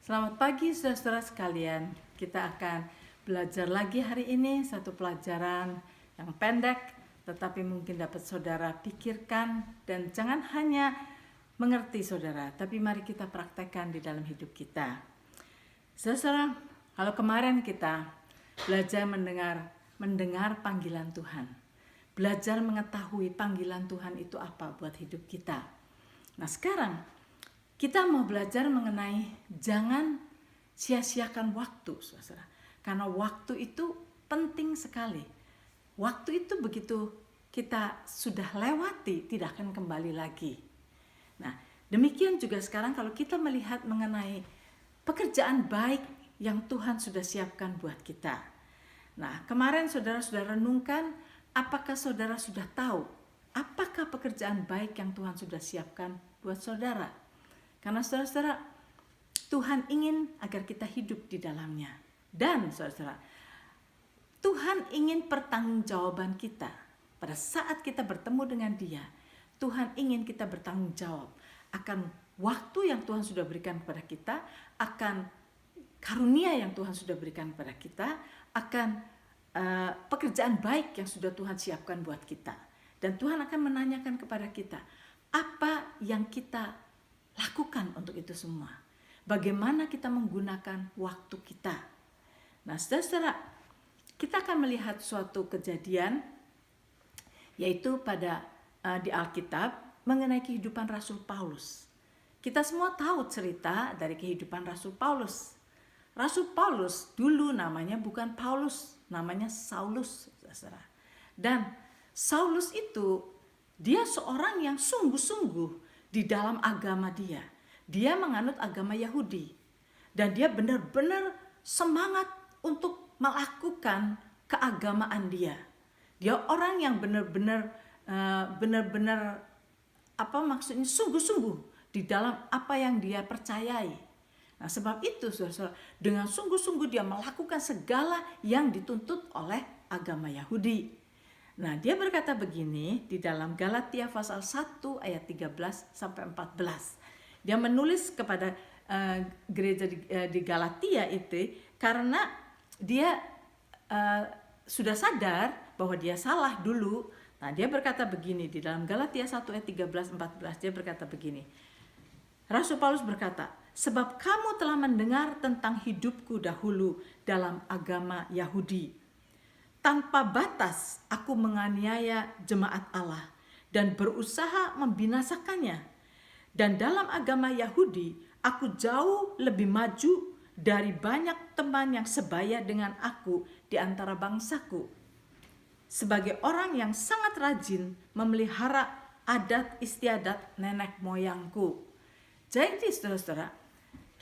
Selamat pagi saudara-saudara sekalian. Kita akan belajar lagi hari ini satu pelajaran yang pendek tetapi mungkin dapat saudara pikirkan dan jangan hanya mengerti saudara, tapi mari kita praktekkan di dalam hidup kita. Saudara, kalau kemarin kita belajar mendengar panggilan Tuhan. Belajar mengetahui panggilan Tuhan itu apa buat hidup kita. Nah, sekarang kita mau belajar mengenai jangan sia-siakan waktu, saudara. Karena waktu itu penting sekali. Waktu itu begitu kita sudah lewati, tidak akan kembali lagi. Nah, demikian juga sekarang kalau kita melihat mengenai pekerjaan baik yang Tuhan sudah siapkan buat kita. Nah, kemarin saudara-saudara renungkan, apakah saudara sudah tahu apakah pekerjaan baik yang Tuhan sudah siapkan buat saudara? Karena saudara-saudara, Tuhan ingin agar kita hidup di dalamnya. Dan saudara-saudara, Tuhan ingin pertanggungjawaban kita. Pada saat kita bertemu dengan Dia, Tuhan ingin kita bertanggung jawab akan waktu yang Tuhan sudah berikan kepada kita, akan karunia yang Tuhan sudah berikan kepada kita, akan pekerjaan baik yang sudah Tuhan siapkan buat kita. Dan Tuhan akan menanyakan kepada kita, apa yang kita lakukan untuk itu semua. Bagaimana kita menggunakan waktu kita. Nah, saudara, kita akan melihat suatu kejadian, yaitu pada di Alkitab mengenai kehidupan Rasul Paulus. Kita semua tahu cerita dari kehidupan Rasul Paulus. Rasul Paulus dulu namanya bukan Paulus, namanya Saulus, saudara. Dan Saulus itu dia seorang yang sungguh-sungguh di dalam agama dia. Dia menganut agama Yahudi. Dan dia benar-benar semangat untuk melakukan keagamaan dia. Dia orang yang benar-benar sungguh-sungguh di dalam apa yang dia percayai. Nah, sebab itu saudara, dengan sungguh-sungguh dia melakukan segala yang dituntut oleh agama Yahudi. Nah, dia berkata begini di dalam Galatia pasal 1 ayat 13 sampai 14. Dia menulis kepada gereja di Galatia itu karena dia sudah sadar bahwa dia salah dulu. Nah, dia berkata begini di dalam Galatia 1 ayat 13-14, dia berkata begini. Rasul Paulus berkata, "Sebab kamu telah mendengar tentang hidupku dahulu dalam agama Yahudi. Tanpa batas aku menganiaya jemaat Allah dan berusaha membinasakannya. Dan dalam agama Yahudi aku jauh lebih maju dari banyak teman yang sebaya dengan aku di antara bangsaku. Sebagai orang yang sangat rajin memelihara adat istiadat nenek moyangku." Jadi saudara-saudara,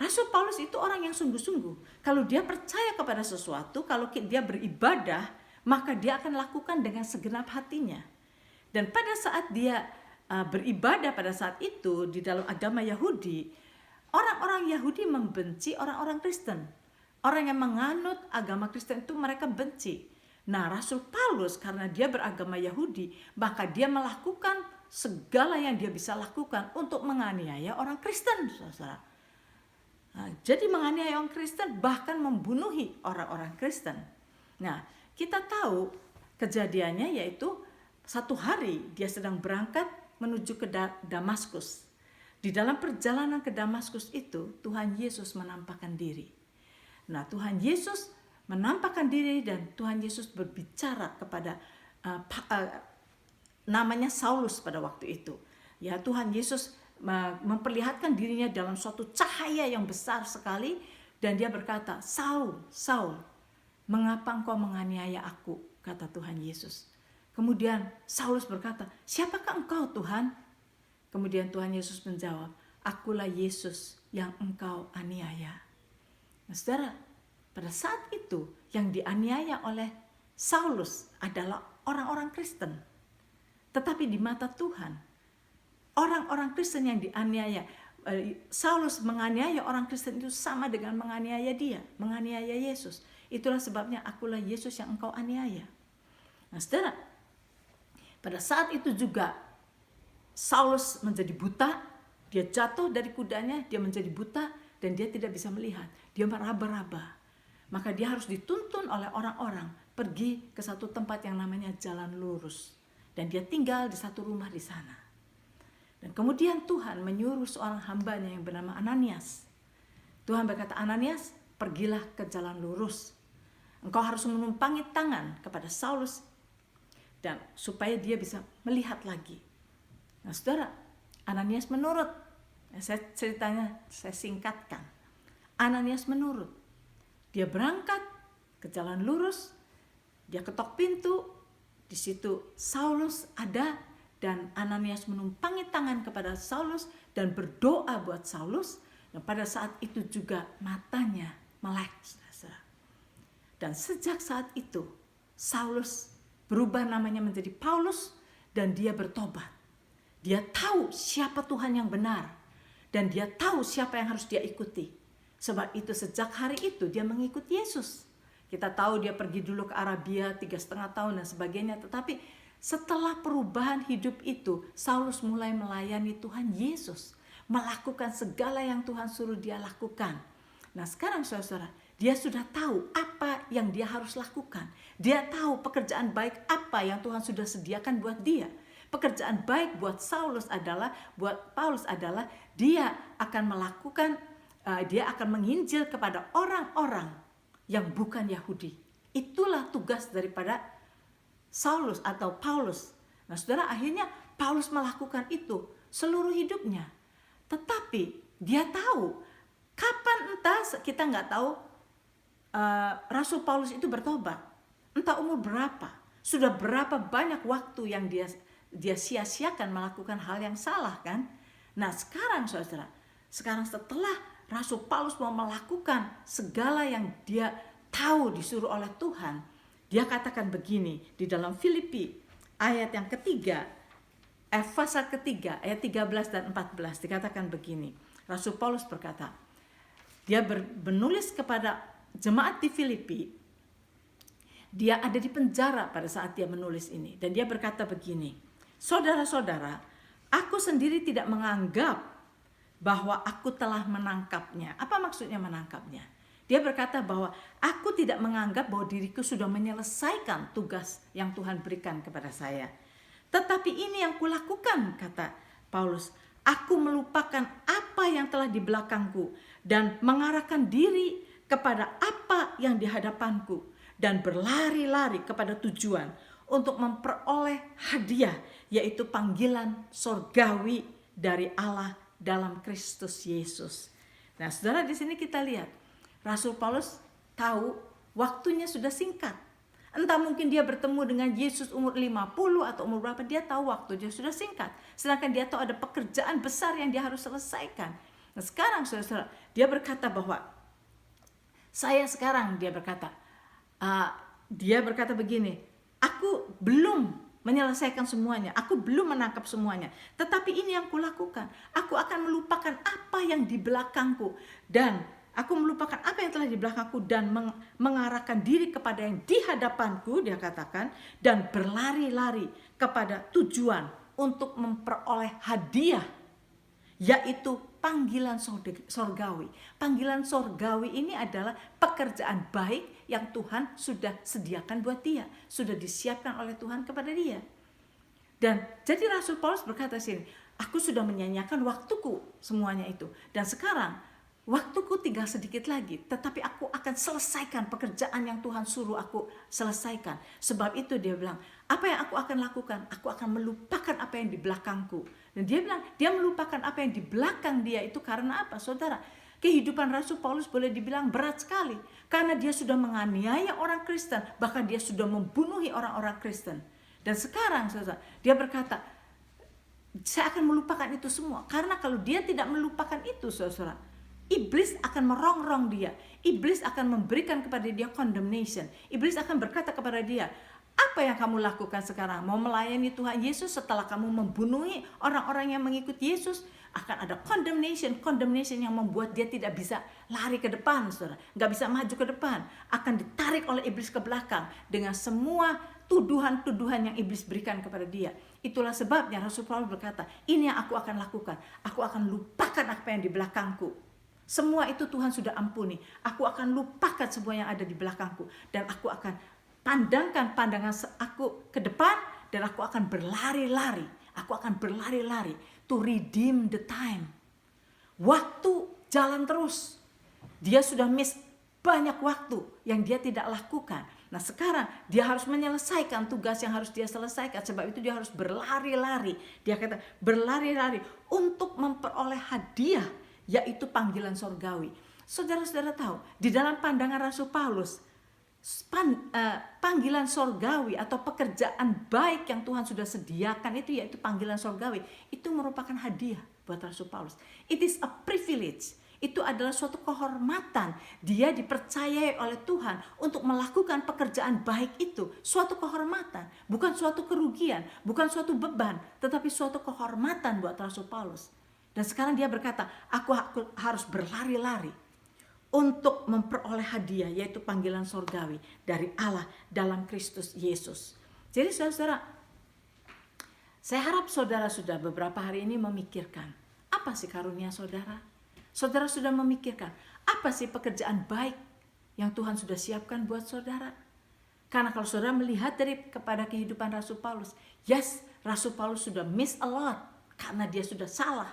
Rasul Paulus itu orang yang sungguh-sungguh. Kalau dia percaya kepada sesuatu, kalau dia beribadah, maka dia akan lakukan dengan segenap hatinya. Dan pada saat dia beribadah pada saat itu di dalam agama Yahudi, orang-orang Yahudi membenci orang-orang Kristen. Orang yang menganut agama Kristen itu mereka benci. Nah, Rasul Paulus karena dia beragama Yahudi, maka dia melakukan segala yang dia bisa lakukan untuk menganiaya orang Kristen, saudara. Nah, jadi menganiaya orang Kristen, bahkan membunuhi orang-orang Kristen. Nah, kita tahu kejadiannya yaitu satu hari dia sedang berangkat menuju ke Damaskus. Di dalam perjalanan ke Damaskus itu Tuhan Yesus menampakkan diri. Nah, Tuhan Yesus menampakkan diri dan Tuhan Yesus berbicara kepada namanya Saulus pada waktu itu. Ya, Tuhan Yesus memperlihatkan dirinya dalam suatu cahaya yang besar sekali dan dia berkata, "Saul, Saul, mengapa engkau menganiaya aku?" kata Tuhan Yesus. Kemudian Saulus berkata, "Siapakah engkau, Tuhan?" Kemudian Tuhan Yesus menjawab, "Akulah Yesus yang engkau aniaya." Nah, saudara, pada saat itu yang dianiaya oleh Saulus adalah orang-orang Kristen. Tetapi di mata Tuhan, orang-orang Kristen yang dianiaya, Saulus menganiaya orang Kristen itu sama dengan menganiaya dia, menganiaya Yesus. Itulah sebabnya akulah Yesus yang engkau aniaya. Nah, saudara, pada saat itu juga Saulus menjadi buta, dia jatuh dari kudanya, dia menjadi buta dan dia tidak bisa melihat. Dia meraba-raba. Maka dia harus dituntun oleh orang-orang pergi ke satu tempat yang namanya jalan lurus. Dan dia tinggal di satu rumah di sana. Dan kemudian Tuhan menyuruh seorang hambanya yang bernama Ananias. Tuhan berkata, Ananias, pergilah ke jalan lurus. Engkau harus menumpangi tangan kepada Saulus dan supaya dia bisa melihat lagi. Nah saudara, Ananias menurut. Saya singkatkan. Ananias menurut. Dia berangkat ke jalan lurus. Dia ketok pintu. Di situ Saulus ada dan Ananias menumpangi tangan kepada Saulus dan berdoa buat Saulus. Dan pada saat itu juga matanya melek. Dan sejak saat itu Saulus berubah namanya menjadi Paulus dan dia bertobat. Dia tahu siapa Tuhan yang benar dan dia tahu siapa yang harus dia ikuti. Sebab itu sejak hari itu dia mengikuti Yesus. Kita tahu dia pergi dulu ke Arabia 3,5 tahun dan sebagainya. Tetapi setelah perubahan hidup itu, Saulus mulai melayani Tuhan Yesus. Melakukan segala yang Tuhan suruh dia lakukan. Nah sekarang saudara, dia sudah tahu apa yang dia harus lakukan. Dia tahu pekerjaan baik apa yang Tuhan sudah sediakan buat dia. Pekerjaan baik buat Paulus adalah dia akan melakukan, dia akan menginjil kepada orang-orang yang bukan Yahudi. Itulah tugas daripada Saulus atau Paulus. Nah saudara, akhirnya Paulus melakukan itu seluruh hidupnya. Tetapi dia tahu kapan, entah kita nggak tahu Rasul Paulus itu bertobat. Entah umur berapa, sudah berapa banyak waktu yang dia sia-siakan melakukan hal yang salah kan. Nah sekarang saudara, sekarang setelah Rasul Paulus mau melakukan segala yang dia tahu disuruh oleh Tuhan, dia katakan begini di dalam Filipi ayat yang ketiga, pasal ketiga ayat 13 dan 14 dikatakan begini. Rasul Paulus berkata, dia menulis kepada jemaat di Filipi. Dia ada di penjara pada saat dia menulis ini. Dan dia berkata begini, saudara-saudara, aku sendiri tidak menganggap bahwa aku telah menangkapnya. Apa maksudnya menangkapnya? Dia berkata bahwa aku tidak menganggap bahwa diriku sudah menyelesaikan tugas yang Tuhan berikan kepada saya. Tetapi ini yang kulakukan, kata Paulus. Aku melupakan apa yang telah di belakangku dan mengarahkan diri kepada apa yang di hadapanku dan berlari-lari kepada tujuan untuk memperoleh hadiah, yaitu panggilan sorgawi dari Allah dalam Kristus Yesus. Nah, saudara, di sini kita lihat Rasul Paulus tahu waktunya sudah singkat. Entah mungkin dia bertemu dengan Yesus umur 50 atau umur berapa, dia tahu waktu dia sudah singkat. Sedangkan dia tahu ada pekerjaan besar yang dia harus selesaikan. Nah, sekarang saudara, dia berkata bahwa dia berkata begini, aku belum menyelesaikan semuanya, aku belum menangkap semuanya, tetapi ini yang kulakukan, aku akan melupakan apa yang di belakangku dan aku melupakan apa yang telah di belakangku dan mengarahkan diri kepada yang di hadapanku, dia katakan, dan berlari-lari kepada tujuan untuk memperoleh hadiah, yaitu panggilan sorgawi. Panggilan sorgawi ini adalah pekerjaan baik yang Tuhan sudah sediakan buat dia, sudah disiapkan oleh Tuhan kepada dia. Dan jadi Rasul Paulus berkata sini, aku sudah menyanyiakan waktuku semuanya itu, dan sekarang waktuku tinggal sedikit lagi, tetapi aku akan selesaikan pekerjaan yang Tuhan suruh aku selesaikan. Sebab itu dia bilang, apa yang aku akan lakukan? Aku akan melupakan apa yang di belakangku. Dan dia bilang, dia melupakan apa yang di belakang dia itu karena apa? Saudara, kehidupan Rasul Paulus boleh dibilang berat sekali. Karena dia sudah menganiaya orang Kristen, bahkan dia sudah membunuhi orang-orang Kristen. Dan sekarang saudara, dia berkata, saya akan melupakan itu semua. Karena kalau dia tidak melupakan itu saudara, iblis akan merongrong dia. Iblis akan memberikan kepada dia condemnation. Iblis akan berkata kepada dia, apa yang kamu lakukan sekarang? Mau melayani Tuhan Yesus setelah kamu membunuhi orang-orang yang mengikuti Yesus? Akan ada condemnation yang membuat dia tidak bisa lari ke depan, saudara. Nggak bisa maju ke depan. Akan ditarik oleh iblis ke belakang dengan semua tuduhan-tuduhan yang iblis berikan kepada dia. Itulah sebabnya Rasul Paulus berkata, ini yang aku akan lakukan. Aku akan lupakan apa yang di belakangku. Semua itu Tuhan sudah ampuni. Aku akan lupakan semua yang ada di belakangku. Dan aku akan pandangkan pandangan aku ke depan. Dan aku akan berlari-lari. Aku akan berlari-lari to redeem the time. Waktu jalan terus. Dia sudah miss banyak waktu yang dia tidak lakukan. Nah sekarang dia harus menyelesaikan tugas yang harus dia selesaikan. Sebab itu dia harus berlari-lari. Dia kata berlari-lari untuk memperoleh hadiah, yaitu panggilan sorgawi. Saudara-saudara tahu, di dalam pandangan Rasul Paulus, panggilan sorgawi atau pekerjaan baik yang Tuhan sudah sediakan itu, yaitu panggilan sorgawi, itu merupakan hadiah buat Rasul Paulus. It is a privilege. Itu adalah suatu kehormatan. Dia dipercayai oleh Tuhan untuk melakukan pekerjaan baik itu. Suatu kehormatan, bukan suatu kerugian, bukan suatu beban, tetapi suatu kehormatan buat Rasul Paulus. Dan sekarang dia berkata, aku harus berlari-lari untuk memperoleh hadiah, yaitu panggilan sorgawi dari Allah dalam Kristus Yesus. Jadi saudara, saya harap saudara sudah beberapa hari ini memikirkan, apa sih karunia saudara? Saudara sudah memikirkan, apa sih pekerjaan baik yang Tuhan sudah siapkan buat saudara? Karena kalau saudara melihat kepada kehidupan Rasul Paulus, yes, Rasul Paulus sudah miss a lot karena dia sudah salah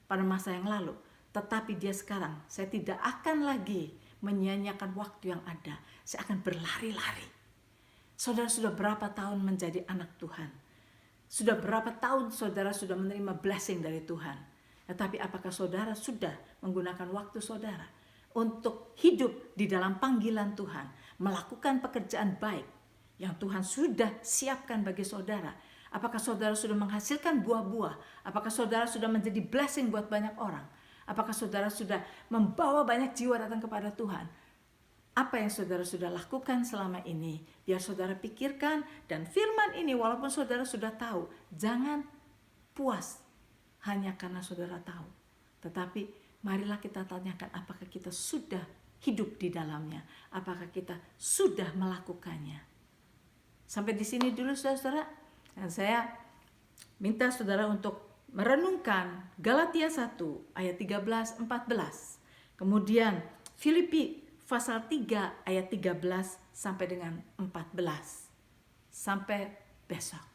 pada masa yang lalu. Tetapi dia sekarang, saya tidak akan lagi menyia-nyiakan waktu yang ada. Saya akan berlari-lari. Saudara sudah berapa tahun menjadi anak Tuhan? Sudah berapa tahun saudara sudah menerima blessing dari Tuhan? Tetapi apakah saudara sudah menggunakan waktu saudara untuk hidup di dalam panggilan Tuhan, melakukan pekerjaan baik yang Tuhan sudah siapkan bagi saudara? Apakah saudara sudah menghasilkan buah-buah? Apakah saudara sudah menjadi blessing buat banyak orang? Apakah saudara sudah membawa banyak jiwa datang kepada Tuhan? Apa yang saudara sudah lakukan selama ini? Biar saudara pikirkan, dan firman ini walaupun saudara sudah tahu, jangan puas hanya karena saudara tahu. Tetapi marilah kita tanyakan, apakah kita sudah hidup di dalamnya? Apakah kita sudah melakukannya? Sampai di sini dulu saudara. Dan saya minta saudara untuk merenungkan Galatia 1 ayat 13-14. Kemudian Filipi pasal 3 ayat 13 sampai dengan 14. Sampai besok.